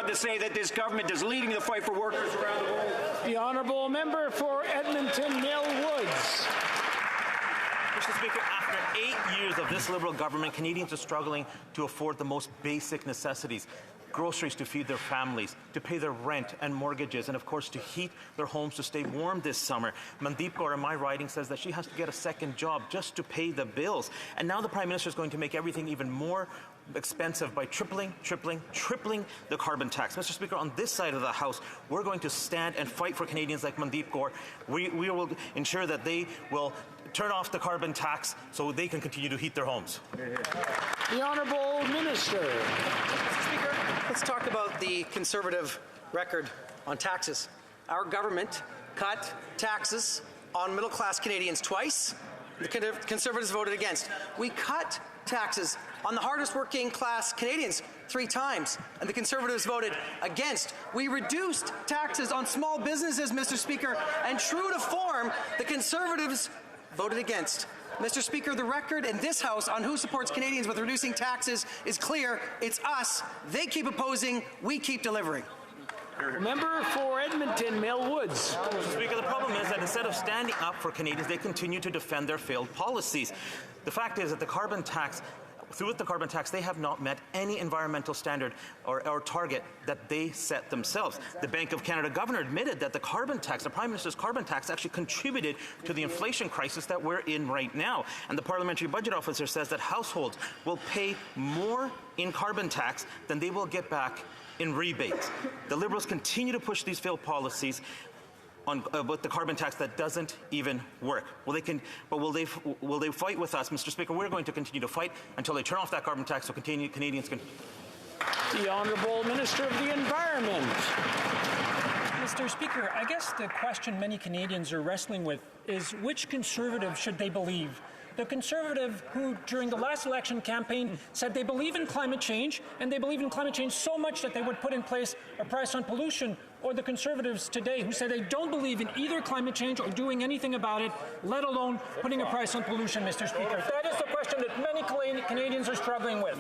proud to say that this government is leading the fight for workers around the world. The honourable member for Edmonton Mill Woods. Mr. Speaker, after 8 years of this Liberal government, Canadians are struggling to afford the most basic necessities. Groceries to feed their families, to pay their rent and mortgages, and of course to heat their homes to stay warm this summer. Mandeep Kaur in my riding says that she has to get a second job just to pay the bills. And now the Prime Minister is going to make everything even more expensive by tripling the carbon tax. Mr. Speaker, on this side of the House, we're going to stand and fight for Canadians like Mandeep Kaur. We will ensure that they will turn off the carbon tax so they can continue to heat their homes. The Honourable Minister. Mr. Speaker, let's talk about the Conservative record on taxes. Our government cut taxes on middle-class Canadians twice. The Conservatives voted against. We cut taxes on the hardest-working class Canadians 3 times, and the Conservatives voted against. We reduced taxes on small businesses, Mr. Speaker, and true to form, the Conservatives voted against. Mr. Speaker, the record in this House on who supports Canadians with reducing taxes is clear. It's us. They keep opposing. We keep delivering. Member for Edmonton Mill Woods. Mr. Speaker, the problem is that instead of standing up for Canadians, they continue to defend their failed policies. The fact is that through the carbon tax, they have not met any environmental standard or target that they set themselves. The Bank of Canada governor admitted that the carbon tax, the Prime Minister's carbon tax, actually contributed to the inflation crisis that we're in right now. And the Parliamentary Budget Officer says that households will pay more in carbon tax than they will get back in rebates. The Liberals continue to push these failed policies with the carbon tax that doesn't even work. Will they fight with us, Mr. Speaker? We're going to continue to fight until they turn off that carbon tax so Canadians can. The Honourable Minister of the Environment. Mr. Speaker, I guess the question many Canadians are wrestling with is which Conservative should they believe? The Conservative who, during the last election campaign, said they believe in climate change, and they believe in climate change so much that they would put in place a price on pollution, or the Conservatives today who say they don't believe in either climate change or doing anything about it, let alone putting a price on pollution, Mr. Speaker. That is the question that many Canadians are struggling with.